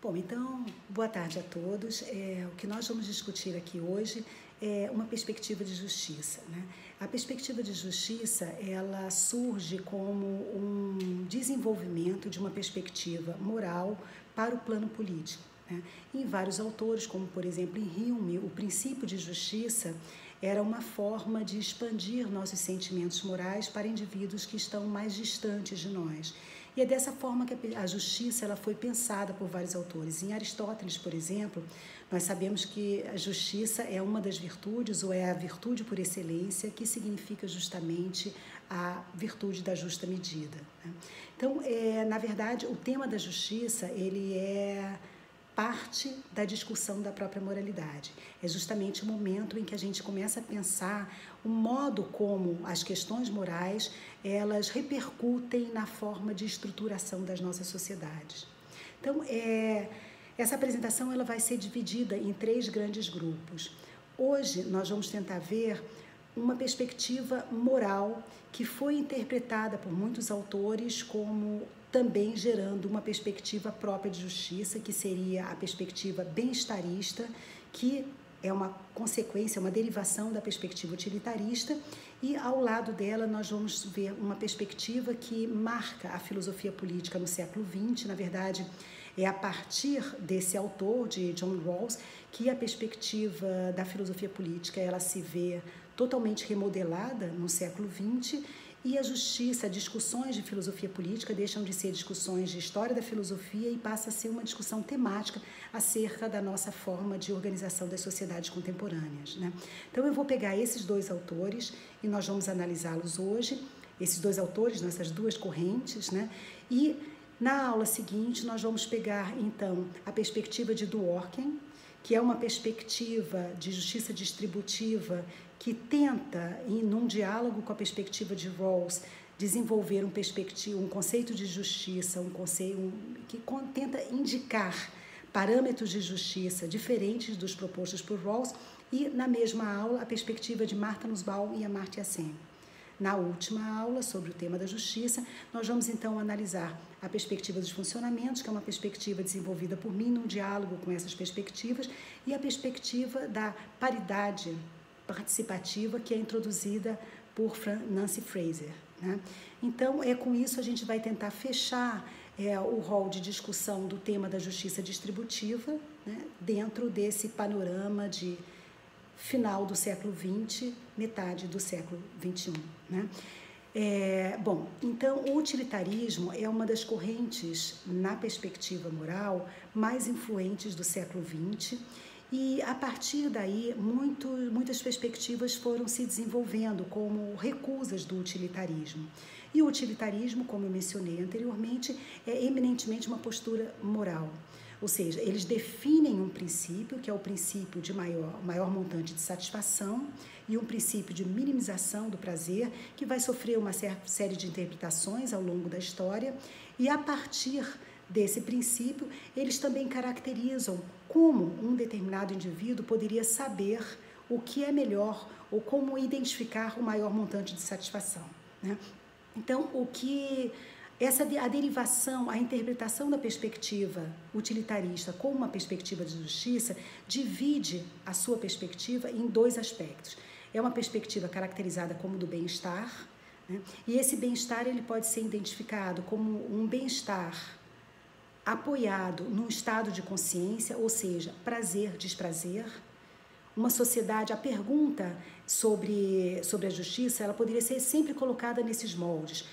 Bom, então, boa tarde a todos. O que nós vamos discutir aqui hoje é uma perspectiva de justiça, né? A perspectiva de justiça, ela surge como um desenvolvimento de uma perspectiva moral para o plano político, né? Em vários autores, como por exemplo em Hume, o princípio de justiça era uma forma de expandir nossos sentimentos morais para indivíduos que estão mais distantes de nós. E é dessa forma que a justiça ela foi pensada por vários autores. Em Aristóteles, por exemplo, nós sabemos que a justiça é uma das virtudes, ou é a virtude por excelência, que significa justamente a virtude da justa medida, né? Então, na verdade, o tema da justiça, ele é parte da discussão da própria moralidade. É justamente o momento em que a gente começa a pensar o modo como as questões morais, elas repercutem na forma de estruturação das nossas sociedades. Então, essa apresentação ela vai ser dividida em 3 grandes grupos. Hoje, nós vamos tentar ver uma perspectiva moral que foi interpretada por muitos autores como também gerando uma perspectiva própria de justiça, que seria a perspectiva bem-estarista, que é uma consequência, uma derivação da perspectiva utilitarista, e ao lado dela nós vamos ver uma perspectiva que marca a filosofia política no século XX. Na verdade, é a partir desse autor, de John Rawls, que a perspectiva da filosofia política ela se vê totalmente remodelada no século XX, e a justiça, discussões de filosofia política deixam de ser discussões de história da filosofia e passa a ser uma discussão temática acerca da nossa forma de organização das sociedades contemporâneas, né? Então eu vou pegar esses 2 autores e nós vamos analisá-los hoje, esses 2 autores, nessas 2 correntes, né? E na aula seguinte nós vamos pegar então a perspectiva de Dworkin, que é uma perspectiva de justiça distributiva que tenta, num diálogo com a perspectiva de Rawls, desenvolver um conceito de justiça, que tenta indicar parâmetros de justiça diferentes dos propostos por Rawls, e na mesma aula a perspectiva de Martha Nussbaum e Amartya Sen. Na última aula, sobre o tema da justiça, nós vamos então analisar a perspectiva dos funcionamentos, que é uma perspectiva desenvolvida por mim num diálogo com essas perspectivas, e a perspectiva da paridade participativa, que é introduzida por Nancy Fraser, né? Então, com isso a gente vai tentar fechar o rol de discussão do tema da justiça distributiva, né, dentro desse panorama de final do século XX, metade do século XXI, né? Bom, então o utilitarismo é uma das correntes na perspectiva moral mais influentes do século XX, e a partir daí muitas perspectivas foram se desenvolvendo como recusas do utilitarismo. E o utilitarismo, como eu mencionei anteriormente, é eminentemente uma postura moral. Ou seja, eles definem um princípio, que é o princípio de maior montante de satisfação, e um princípio de minimização do prazer, que vai sofrer uma série de interpretações ao longo da história, e a partir desse princípio, eles também caracterizam como um determinado indivíduo poderia saber o que é melhor ou como identificar o maior montante de satisfação, né? Então, a derivação, a interpretação da perspectiva utilitarista como uma perspectiva de justiça divide a sua perspectiva em 2 aspectos. É uma perspectiva caracterizada como do bem-estar, né? E esse bem-estar ele pode ser identificado como um bem-estar apoiado num estado de consciência, ou seja, prazer, desprazer. Uma sociedade, a pergunta sobre a justiça, ela poderia ser sempre colocada nesses moldes.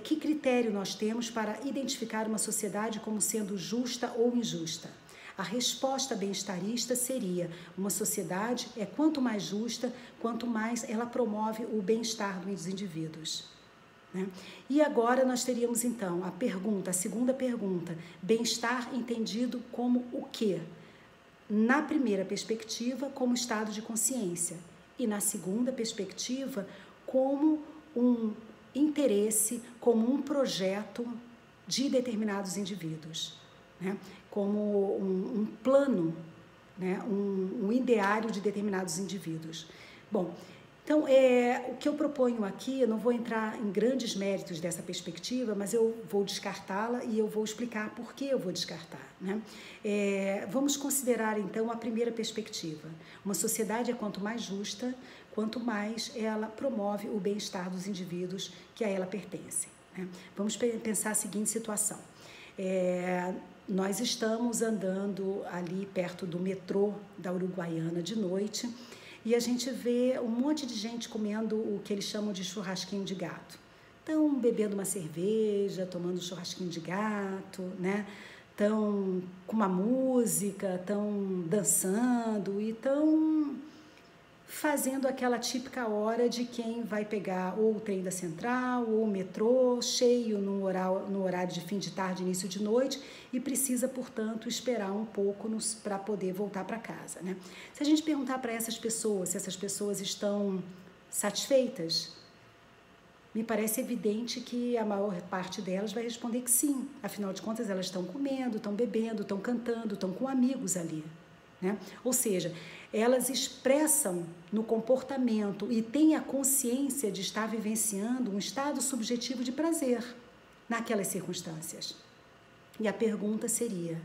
Que critério nós temos para identificar uma sociedade como sendo justa ou injusta? A resposta bem-estarista seria: uma sociedade quanto mais justa, quanto mais ela promove o bem-estar dos indivíduos, né? E agora nós teríamos então a segunda pergunta: bem-estar entendido como o quê? Na primeira perspectiva, como estado de consciência, e na segunda perspectiva, como um interesse, como um projeto de determinados indivíduos, né? Como um plano, né? Um ideário de determinados indivíduos. Bom, Então, o que eu proponho aqui, eu não vou entrar em grandes méritos dessa perspectiva, mas eu vou descartá-la e eu vou explicar por que eu vou descartar, né? Vamos considerar, então, a primeira perspectiva. Uma sociedade é quanto mais justa, quanto mais ela promove o bem-estar dos indivíduos que a ela pertencem, né? Vamos pensar a seguinte situação. Nós estamos andando ali perto do metrô da Uruguaiana de noite, e a gente vê um monte de gente comendo o que eles chamam de churrasquinho de gato. Estão bebendo uma cerveja, tomando churrasquinho de gato, né? Estão com uma música, estão dançando e estão fazendo aquela típica hora de quem vai pegar ou o trem da central ou o metrô cheio no horário de fim de tarde, início de noite, e precisa, portanto, esperar um pouco para poder voltar para casa, né? Se a gente perguntar para essas pessoas se essas pessoas estão satisfeitas, me parece evidente que a maior parte delas vai responder que sim. Afinal de contas, elas estão comendo, estão bebendo, estão cantando, estão com amigos ali, né? Ou seja, elas expressam no comportamento e têm a consciência de estar vivenciando um estado subjetivo de prazer naquelas circunstâncias. E a pergunta seria: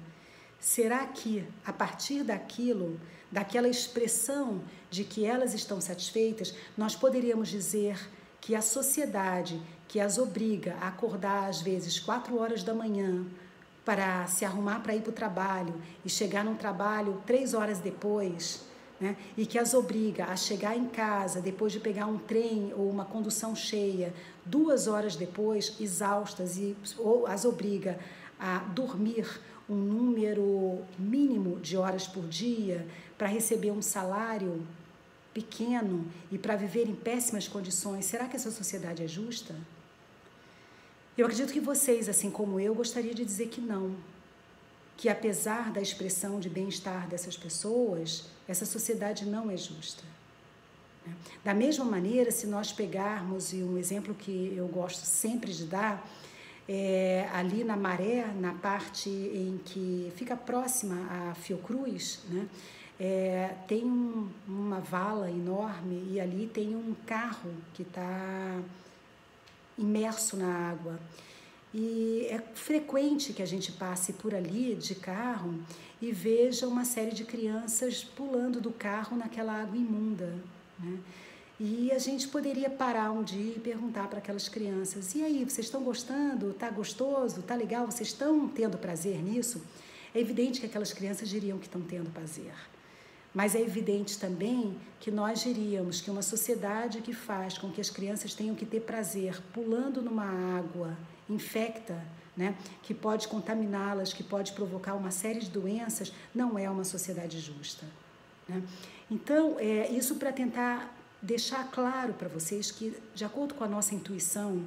será que, a partir daquilo, daquela expressão de que elas estão satisfeitas, nós poderíamos dizer que a sociedade que as obriga a acordar às vezes 4 horas da manhã para se arrumar para ir para o trabalho e chegar no trabalho 3 horas depois, né, e que as obriga a chegar em casa depois de pegar um trem ou uma condução cheia 2 horas depois, exaustas, ou as obriga a dormir um número mínimo de horas por dia para receber um salário pequeno e para viver em péssimas condições, será que essa sociedade é justa? Eu acredito que vocês, assim como eu, gostariam de dizer que não. Que apesar da expressão de bem-estar dessas pessoas, essa sociedade não é justa. Da mesma maneira, se nós pegarmos, e um exemplo que eu gosto sempre de dar, ali na Maré, na parte em que fica próxima à Fiocruz, né? Tem uma vala enorme e ali tem um carro que está imerso na água. E é frequente que a gente passe por ali de carro e veja uma série de crianças pulando do carro naquela água imunda, né? E a gente poderia parar um dia e perguntar para aquelas crianças: e aí, vocês estão gostando? Tá gostoso? Tá legal? Vocês estão tendo prazer nisso? É evidente que aquelas crianças diriam que estão tendo prazer. Mas é evidente também que nós diríamos que uma sociedade que faz com que as crianças tenham que ter prazer pulando numa água infecta, né, que pode contaminá-las, que pode provocar uma série de doenças, não é uma sociedade justa, né? Então, isso para tentar deixar claro para vocês que, de acordo com a nossa intuição,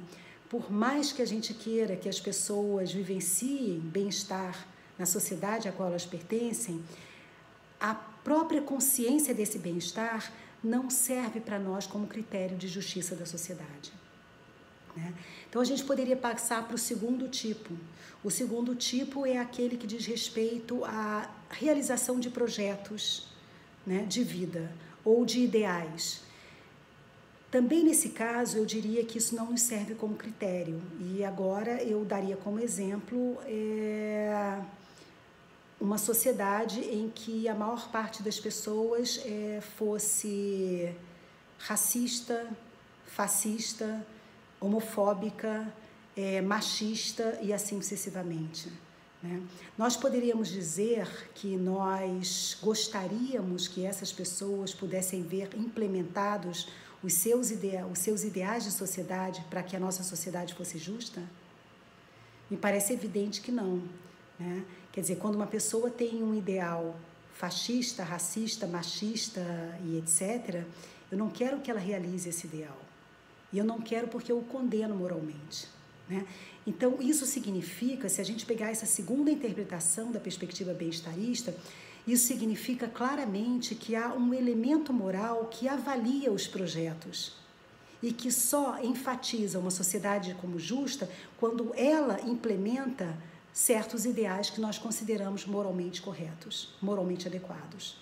por mais que a gente queira que as pessoas vivenciem bem-estar na sociedade a qual elas pertencem, a própria consciência desse bem-estar não serve para nós como critério de justiça da sociedade, né? Então, a gente poderia passar para o segundo tipo. O segundo tipo é aquele que diz respeito à realização de projetos, né, de vida ou de ideais. Também nesse caso, eu diria que isso não nos serve como critério. E agora eu daria como exemplo uma sociedade em que a maior parte das pessoas fosse racista, fascista, homofóbica, machista e assim sucessivamente, né? Nós poderíamos dizer que nós gostaríamos que essas pessoas pudessem ver implementados os seus ideais de sociedade para que a nossa sociedade fosse justa? Me parece evidente que não, né? Quer dizer, quando uma pessoa tem um ideal fascista, racista, machista e etc., eu não quero que ela realize esse ideal. E eu não quero porque eu o condeno moralmente, né? Então, isso significa, se a gente pegar essa segunda interpretação da perspectiva bem-estarista, isso significa claramente que há um elemento moral que avalia os projetos e que só enfatiza uma sociedade como justa quando ela implementa certos ideais que nós consideramos moralmente corretos, moralmente adequados,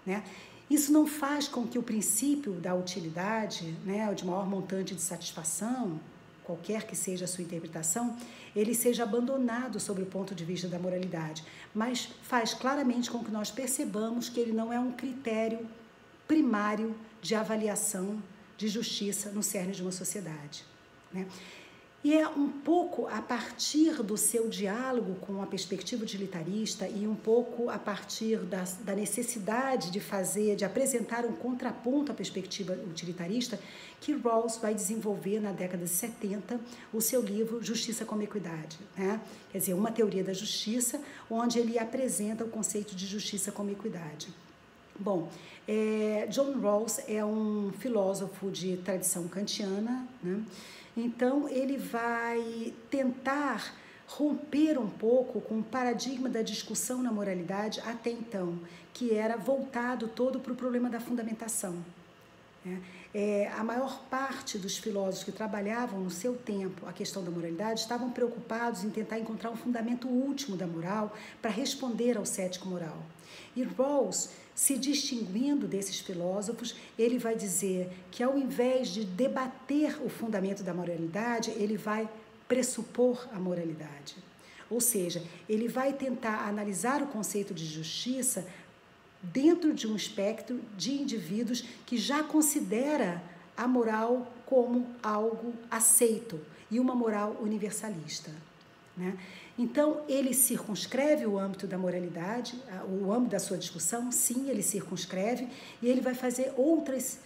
né? Isso não faz com que o princípio da utilidade, né, ou de maior montante de satisfação, qualquer que seja a sua interpretação, ele seja abandonado sobre o ponto de vista da moralidade, mas faz claramente com que nós percebamos que ele não é um critério primário de avaliação de justiça no cerne de uma sociedade, né? E é um pouco a partir do seu diálogo com a perspectiva utilitarista e um pouco a partir da necessidade de apresentar um contraponto à perspectiva utilitarista, que Rawls vai desenvolver na década de 70 o seu livro Justiça como Equidade, né? Quer dizer, uma teoria da justiça, onde ele apresenta o conceito de justiça como equidade. Bom, John Rawls é um filósofo de tradição kantiana, né? Então, ele vai tentar romper um pouco com o paradigma da discussão na moralidade até então, que era voltado todo para o problema da fundamentação, né? A maior parte dos filósofos que trabalhavam no seu tempo a questão da moralidade estavam preocupados em tentar encontrar um fundamento último da moral para responder ao cético moral. E Rawls, se distinguindo desses filósofos, ele vai dizer que ao invés de debater o fundamento da moralidade, ele vai pressupor a moralidade. Ou seja, ele vai tentar analisar o conceito de justiça dentro de um espectro de indivíduos que já considera a moral como algo aceito e uma moral universalista, né? Então, ele circunscreve o âmbito da moralidade, o âmbito da sua discussão, sim, ele circunscreve, e ele vai fazer outras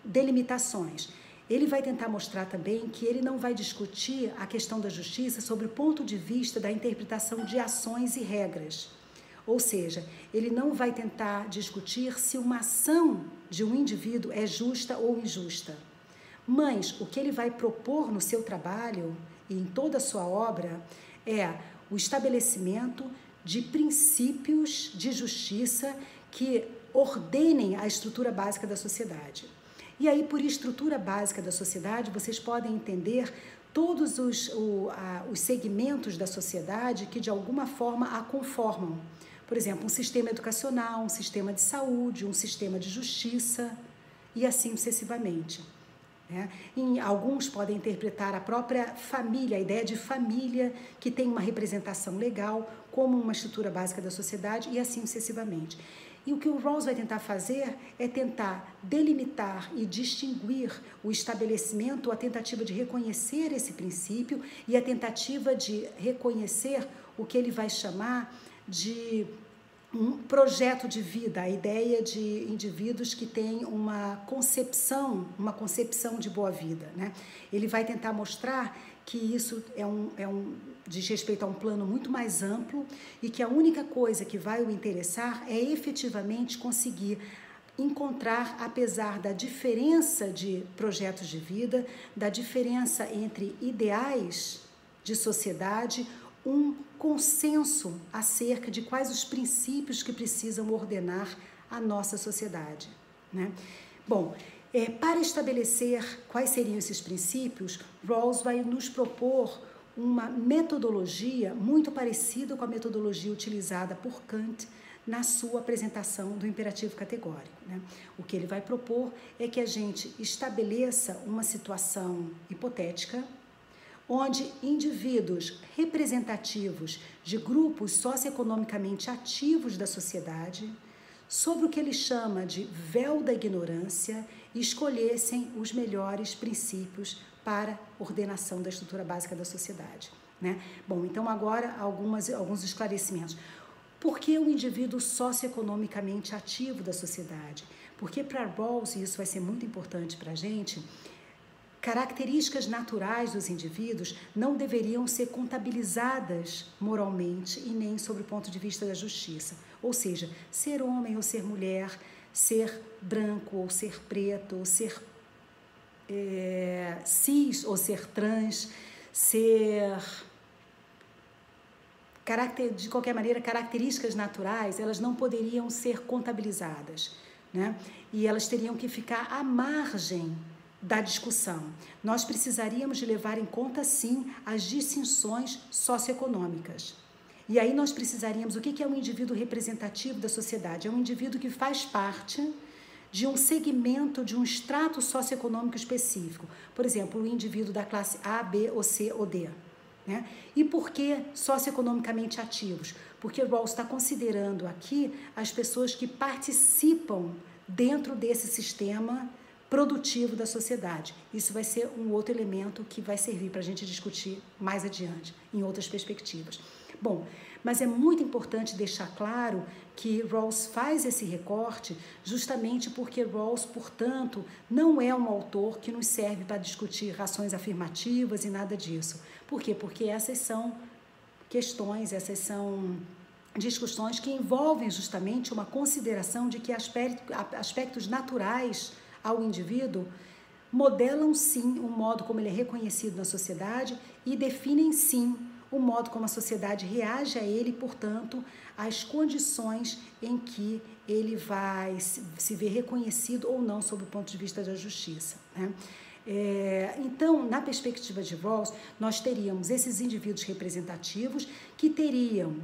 delimitações. Ele vai tentar mostrar também que ele não vai discutir a questão da justiça sobre o ponto de vista da interpretação de ações e regras. Ou seja, ele não vai tentar discutir se uma ação de um indivíduo é justa ou injusta. Mas o que ele vai propor no seu trabalho e em toda a sua obra é o estabelecimento de princípios de justiça que ordenem a estrutura básica da sociedade. E aí, por estrutura básica da sociedade, vocês podem entender todos os segmentos da sociedade que, de alguma forma, a conformam. Por exemplo, um sistema educacional, um sistema de saúde, um sistema de justiça e assim sucessivamente. E alguns podem interpretar a própria família, a ideia de família, que tem uma representação legal, como uma estrutura básica da sociedade e assim sucessivamente. E o que o Rawls vai tentar fazer é tentar delimitar e distinguir o estabelecimento, a tentativa de reconhecer esse princípio e a tentativa de reconhecer o que ele vai chamar de um projeto de vida, a ideia de indivíduos que têm uma concepção de boa vida, né? Ele vai tentar mostrar que isso diz respeito a um plano muito mais amplo e que a única coisa que vai o interessar é efetivamente conseguir encontrar, apesar da diferença de projetos de vida, da diferença entre ideais de sociedade, um consenso acerca de quais os princípios que precisam ordenar a nossa sociedade, né? Bom, para estabelecer quais seriam esses princípios, Rawls vai nos propor uma metodologia muito parecida com a metodologia utilizada por Kant na sua apresentação do imperativo categórico, né? O que ele vai propor é que a gente estabeleça uma situação hipotética onde indivíduos representativos de grupos socioeconomicamente ativos da sociedade, sobre o que ele chama de véu da ignorância, escolhessem os melhores princípios para ordenação da estrutura básica da sociedade, né? Bom, então agora alguns esclarecimentos. Por que o indivíduo socioeconomicamente ativo da sociedade? Porque para Rawls, e isso vai ser muito importante para a gente, características naturais dos indivíduos não deveriam ser contabilizadas moralmente e nem sob o ponto de vista da justiça. Ou seja, ser homem ou ser mulher, ser branco ou ser preto, ou ser cis ou ser trans, de qualquer maneira, características naturais, elas não poderiam ser contabilizadas, né? E elas teriam que ficar à margem da discussão. Nós precisaríamos de levar em conta, sim, as distinções socioeconômicas. E aí nós precisaríamos, o que é um indivíduo representativo da sociedade? É um indivíduo que faz parte de um segmento, de um extrato socioeconômico específico. Por exemplo, o indivíduo da classe A, B, ou C ou D. Né? E por que socioeconomicamente ativos? Porque Rawls está considerando aqui as pessoas que participam dentro desse sistema produtivo da sociedade. Isso vai ser um outro elemento que vai servir para a gente discutir mais adiante, em outras perspectivas. Bom, mas é muito importante deixar claro que Rawls faz esse recorte justamente porque Rawls, portanto, não é um autor que nos serve para discutir rações afirmativas e nada disso. Por quê? Porque essas são questões, essas são discussões que envolvem justamente uma consideração de que aspectos naturais ao indivíduo modelam sim o modo como ele é reconhecido na sociedade e definem sim o modo como a sociedade reage a ele, portanto, as condições em que ele vai se ver reconhecido ou não sob o ponto de vista da justiça, né? Então, na perspectiva de Rawls, nós teríamos esses indivíduos representativos que teriam,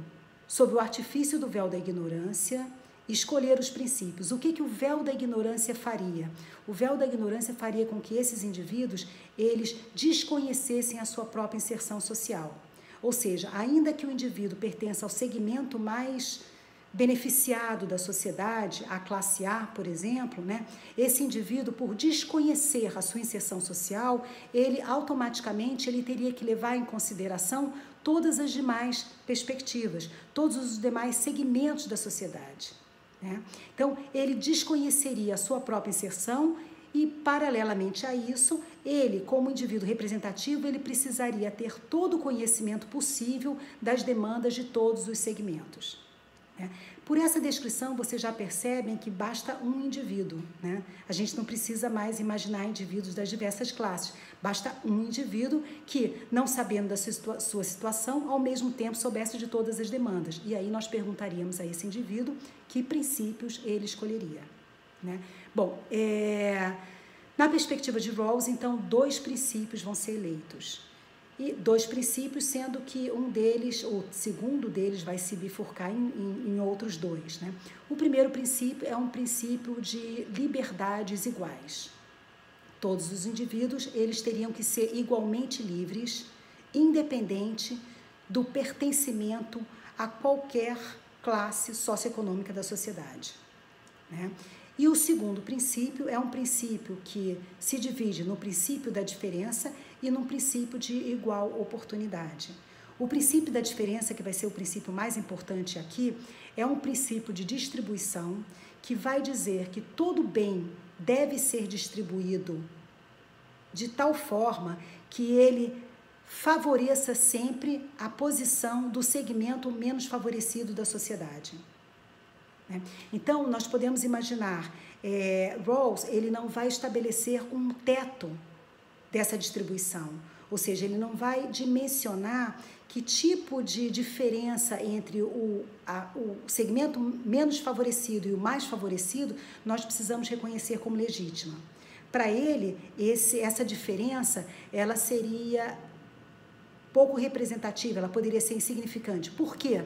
sob o artifício do véu da ignorância, escolher os princípios. O que o véu da ignorância faria? O véu da ignorância faria com que esses indivíduos, eles desconhecessem a sua própria inserção social. Ou seja, ainda que o indivíduo pertença ao segmento mais beneficiado da sociedade, a classe A, por exemplo, né? Esse indivíduo, por desconhecer a sua inserção social, ele automaticamente teria que levar em consideração todas as demais perspectivas, todos os demais segmentos da sociedade, né? Então, ele desconheceria a sua própria inserção e, paralelamente a isso, ele, como indivíduo representativo, ele precisaria ter todo o conhecimento possível das demandas de todos os segmentos, né? Por essa descrição, vocês já percebem que basta um indivíduo, né? A gente não precisa mais imaginar indivíduos das diversas classes. Basta um indivíduo que, não sabendo da sua situação, ao mesmo tempo soubesse de todas as demandas. E aí nós perguntaríamos a esse indivíduo que princípios ele escolheria, né? Bom, na perspectiva de Rawls, então, 2 princípios vão ser eleitos. E 2 princípios, sendo que um deles, o segundo deles, vai se bifurcar em outros 2, né? O primeiro princípio é um princípio de liberdades iguais. Todos os indivíduos, eles teriam que ser igualmente livres, independente do pertencimento a qualquer classe socioeconômica da sociedade, né? E o segundo princípio é um princípio que se divide no princípio da diferença e no princípio de igual oportunidade. O princípio da diferença, que vai ser o princípio mais importante aqui, é um princípio de distribuição que vai dizer que todo bem deve ser distribuído de tal forma que ele favoreça sempre a posição do segmento menos favorecido da sociedade. Então, nós podemos imaginar, Rawls, ele não vai estabelecer um teto dessa distribuição, ou seja, ele não vai dimensionar que tipo de diferença entre o segmento menos favorecido e o mais favorecido nós precisamos reconhecer como legítima. Para ele, essa diferença, ela seria pouco representativa, ela poderia ser insignificante. Por quê?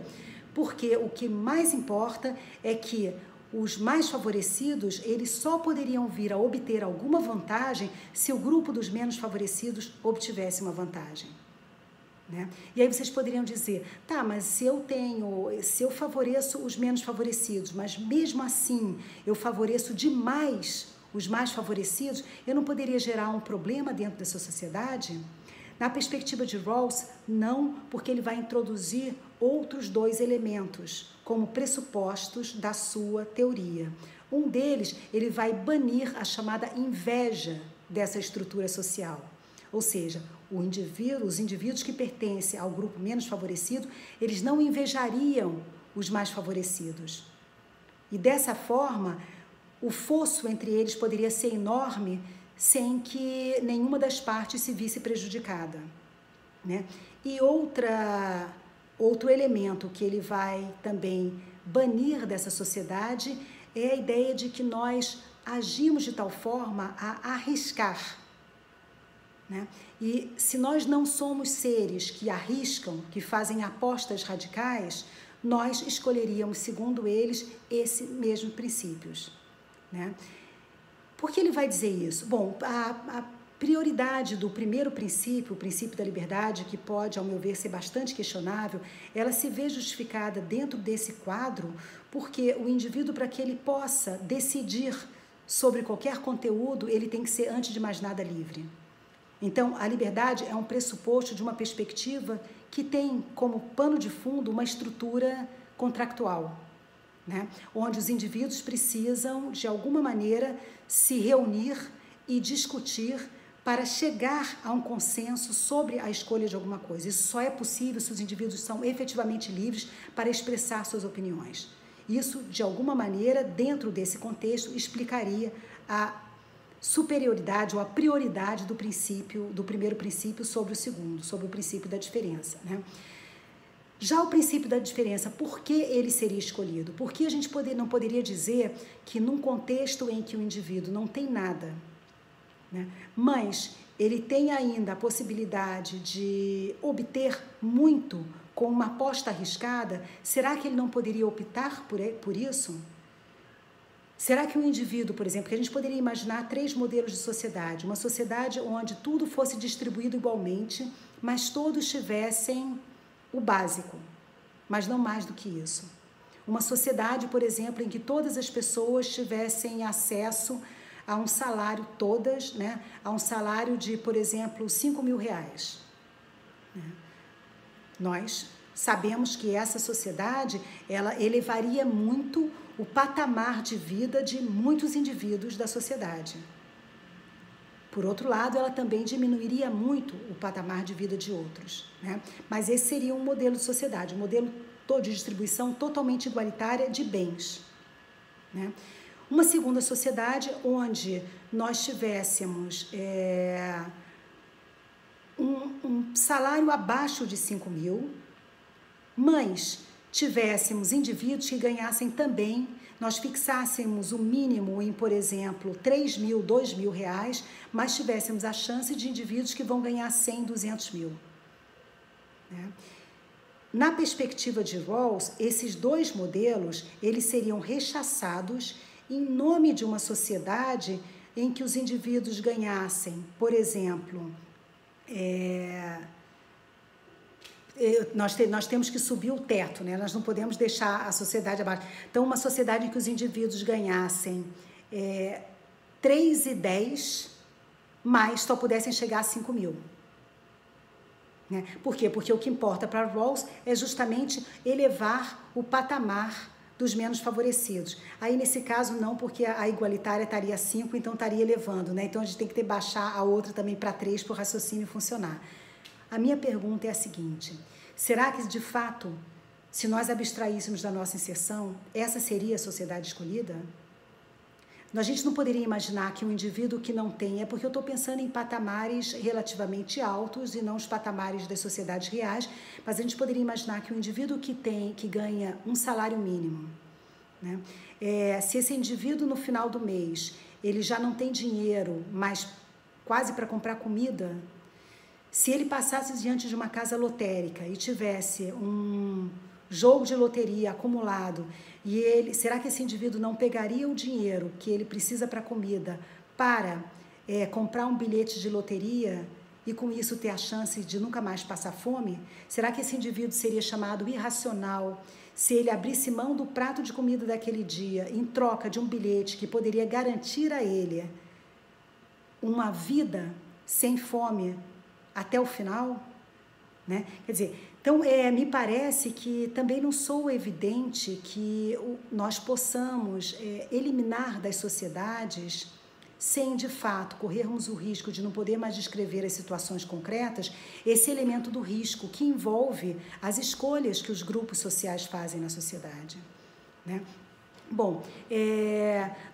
Porque o que mais importa é que os mais favorecidos, eles só poderiam vir a obter alguma vantagem se o grupo dos menos favorecidos obtivesse uma vantagem, né? E aí vocês poderiam dizer, tá, mas se eu favoreço os menos favorecidos, mas mesmo assim eu favoreço demais os mais favorecidos, eu não poderia gerar um problema dentro dessa sociedade? Na perspectiva de Rawls, não, porque ele vai introduzir outros 2 elementos como pressupostos da sua teoria. Um deles, ele vai banir a chamada inveja dessa estrutura social. Ou seja, os indivíduos que pertencem ao grupo menos favorecido, eles não invejariam os mais favorecidos. E dessa forma, o fosso entre eles poderia ser enorme sem que nenhuma das partes se visse prejudicada, né? E outro elemento que ele vai também banir dessa sociedade é a ideia de que nós agimos de tal forma a arriscar, né? E se nós não somos seres que arriscam, que fazem apostas radicais, nós escolheríamos, segundo eles, esses mesmos princípios, né? Por que ele vai dizer isso? Bom, a prioridade do primeiro princípio, o princípio da liberdade, que pode, ao meu ver, ser bastante questionável, ela se vê justificada dentro desse quadro, porque o indivíduo, para que ele possa decidir sobre qualquer conteúdo, ele tem que ser, antes de mais nada, livre. Então, a liberdade é um pressuposto de uma perspectiva que tem como pano de fundo uma estrutura contractual, né? Onde os indivíduos precisam, de alguma maneira, se reunir e discutir para chegar a um consenso sobre a escolha de alguma coisa. Isso só é possível se os indivíduos são efetivamente livres para expressar suas opiniões. Isso, de alguma maneira, dentro desse contexto, explicaria a superioridade ou a prioridade do princípio, do primeiro princípio sobre o segundo, sobre o princípio da diferença, né? Já o princípio da diferença, por que ele seria escolhido? Porque a gente não poderia dizer que num contexto em que o indivíduo não tem nada, né, mas ele tem ainda a possibilidade de obter muito com uma aposta arriscada, será que ele não poderia optar por isso? Será que o indivíduo, por exemplo, que a gente poderia imaginar 3 modelos de sociedade, uma sociedade onde tudo fosse distribuído igualmente, mas todos tivessem o básico, mas não mais do que isso. Uma sociedade, por exemplo, em que todas as pessoas tivessem acesso a um salário, todas, né, a um salário de, por exemplo, R$5.000. Nós sabemos que essa sociedade, ela elevaria muito o patamar de vida de muitos indivíduos da sociedade. Por outro lado, ela também diminuiria muito o patamar de vida de outros, né? Mas esse seria um modelo de sociedade, um modelo de distribuição totalmente igualitária de bens, né? Uma segunda sociedade onde nós tivéssemos um salário abaixo de 5.000, mas tivéssemos indivíduos que ganhassem também, nós fixássemos o mínimo em, por exemplo, 3.000, 2.000 reais, mas tivéssemos a chance de indivíduos que vão ganhar 100, 200 mil, né? Na perspectiva de Rawls, esses 2 modelos, eles seriam rechaçados em nome de uma sociedade em que os indivíduos ganhassem, por exemplo, nós temos que subir o teto, né? Nós não podemos deixar a sociedade abaixo. Então, uma sociedade em que os indivíduos ganhassem 3,10, mas só pudessem chegar a 5.000. Né? Por quê? Porque o que importa para Rawls é justamente elevar o patamar dos menos favorecidos. Aí, nesse caso, não, porque a igualitária estaria 5, então estaria elevando, né? Então, a gente tem que baixar a outra também para 3 para o raciocínio funcionar. A minha pergunta é a seguinte: será que, de fato, se nós abstraíssemos da nossa inserção, essa seria a sociedade escolhida? A gente não poderia imaginar que um indivíduo que não tem, porque eu estou pensando em patamares relativamente altos e não os patamares das sociedades reais, mas a gente poderia imaginar que um indivíduo que ganha um salário mínimo, né, se esse indivíduo no final do mês, ele já não tem dinheiro, mas quase para comprar comida, se ele passasse diante de uma casa lotérica e tivesse um jogo de loteria acumulado, e será que esse indivíduo não pegaria o dinheiro que ele precisa para comida para comprar um bilhete de loteria e com isso ter a chance de nunca mais passar fome? Será que esse indivíduo seria chamado irracional se ele abrisse mão do prato de comida daquele dia em troca de um bilhete que poderia garantir a ele uma vida sem fome até o final, né? Quer dizer, então me parece que também não sou evidente que nós possamos eliminar das sociedades sem, de fato, corrermos o risco de não poder mais descrever as situações concretas, esse elemento do risco que envolve as escolhas que os grupos sociais fazem na sociedade, né? Bom,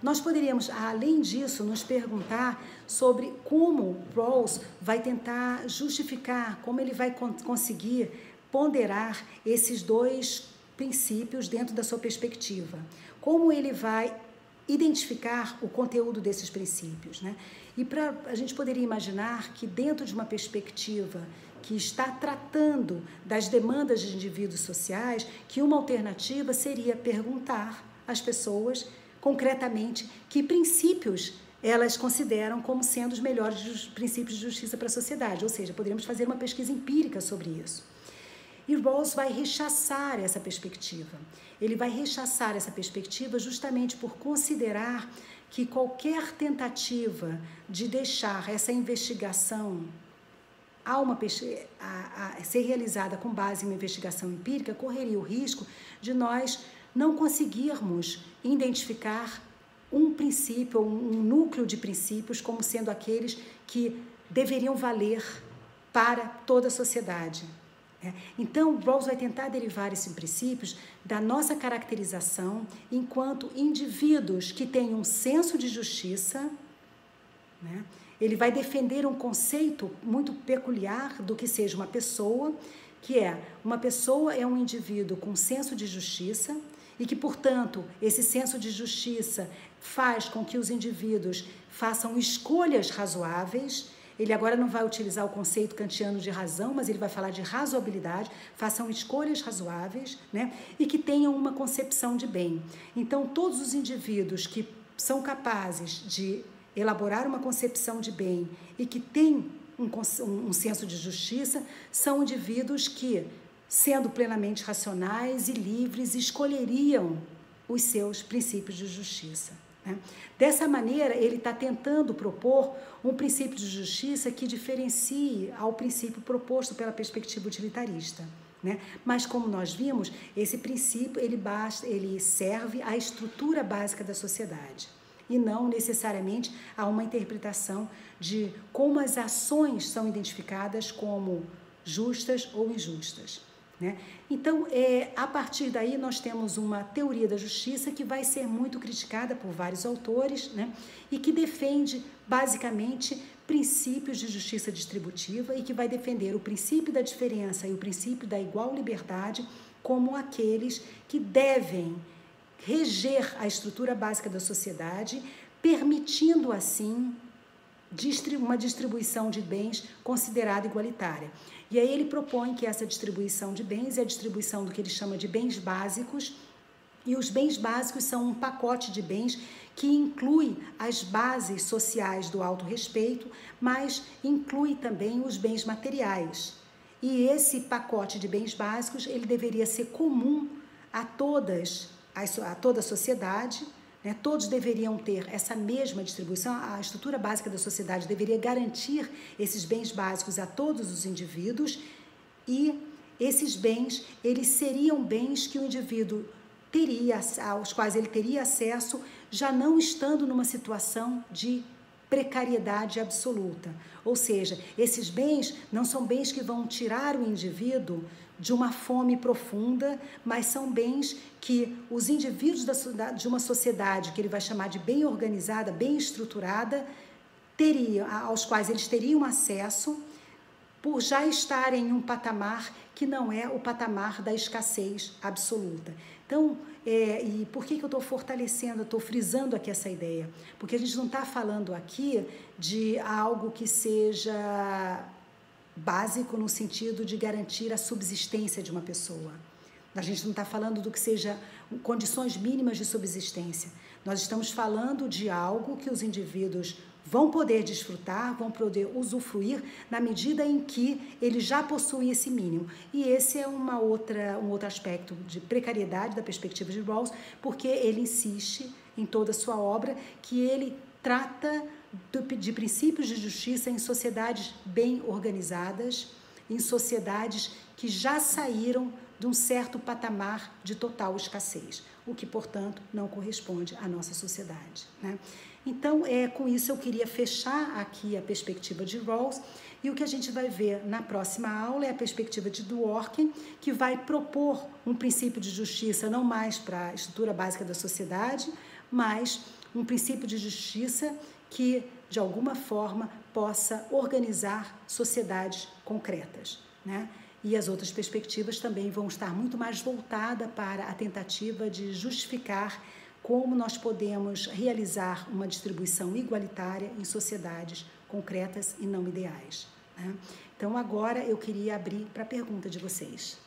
nós poderíamos, além disso, nos perguntar sobre como Rawls vai tentar justificar, como ele vai conseguir ponderar esses 2 princípios dentro da sua perspectiva. Como ele vai identificar o conteúdo desses princípios, né? E a gente poderia imaginar que dentro de uma perspectiva que está tratando das demandas de indivíduos sociais, que uma alternativa seria perguntar às pessoas, concretamente, que princípios elas consideram como sendo os melhores princípios de justiça para a sociedade, ou seja, poderíamos fazer uma pesquisa empírica sobre isso. E Rawls vai rechaçar essa perspectiva. Ele vai rechaçar essa perspectiva justamente por considerar que qualquer tentativa de deixar essa investigação a ser realizada com base em uma investigação empírica correria o risco de nós não conseguirmos identificar um princípio ou um núcleo de princípios como sendo aqueles que deveriam valer para toda a sociedade. Então, Rawls vai tentar derivar esses princípios da nossa caracterização enquanto indivíduos que têm um senso de justiça, né? Ele vai defender um conceito muito peculiar do que seja uma pessoa, que é uma pessoa é um indivíduo com senso de justiça e que, portanto, esse senso de justiça faz com que os indivíduos façam escolhas razoáveis. Ele agora não vai utilizar o conceito kantiano de razão, mas ele vai falar de razoabilidade, façam escolhas razoáveis, né? E que tenham uma concepção de bem. Então, todos os indivíduos que são capazes de elaborar uma concepção de bem e que têm um senso de justiça são indivíduos que, sendo plenamente racionais e livres, escolheriam os seus princípios de justiça. Dessa maneira, ele está tentando propor um princípio de justiça que diferencie ao princípio proposto pela perspectiva utilitarista. Mas, como nós vimos, esse princípio ele serve à estrutura básica da sociedade e não necessariamente a uma interpretação de como as ações são identificadas como justas ou injustas. Então, a partir daí, nós temos uma teoria da justiça que vai ser muito criticada por vários autores, e que defende, basicamente, princípios de justiça distributiva e que vai defender o princípio da diferença e o princípio da igual liberdade como aqueles que devem reger a estrutura básica da sociedade, permitindo, assim, uma distribuição de bens considerada igualitária. E aí ele propõe que essa distribuição de bens é a distribuição do que ele chama de bens básicos, e os bens básicos são um pacote de bens que inclui as bases sociais do autorrespeito, mas inclui também os bens materiais. E esse pacote de bens básicos, ele deveria ser comum a toda a sociedade, todos deveriam ter essa mesma distribuição, a estrutura básica da sociedade deveria garantir esses bens básicos a todos os indivíduos e esses bens, eles seriam bens que o indivíduo teria, aos quais ele teria acesso, já não estando numa situação de precariedade absoluta. Ou seja, esses bens não são bens que vão tirar o indivíduo de uma fome profunda, mas são bens que os indivíduos de uma sociedade que ele vai chamar de bem organizada, bem estruturada, aos quais eles teriam acesso por já estarem em um patamar que não é o patamar da escassez absoluta. Então, e por que eu estou fortalecendo, estou frisando aqui essa ideia? Porque a gente não está falando aqui de algo que seja básico no sentido de garantir a subsistência de uma pessoa. A gente não está falando do que seja condições mínimas de subsistência. Nós estamos falando de algo que os indivíduos vão poder desfrutar, vão poder usufruir na medida em que eles já possuem esse mínimo. E esse é um outro aspecto de precariedade da perspectiva de Rawls, porque ele insiste em toda a sua obra que ele trata de princípios de justiça em sociedades bem organizadas, em sociedades que já saíram de um certo patamar de total escassez, o que, portanto, não corresponde à nossa sociedade. Então, com isso eu queria fechar aqui a perspectiva de Rawls, e o que a gente vai ver na próxima aula é a perspectiva de Dworkin, que vai propor um princípio de justiça não mais para a estrutura básica da sociedade, mas um princípio de justiça que, de alguma forma, possa organizar sociedades concretas, E as outras perspectivas também vão estar muito mais voltadas para a tentativa de justificar como nós podemos realizar uma distribuição igualitária em sociedades concretas e não ideais. Então, agora eu queria abrir para a pergunta de vocês.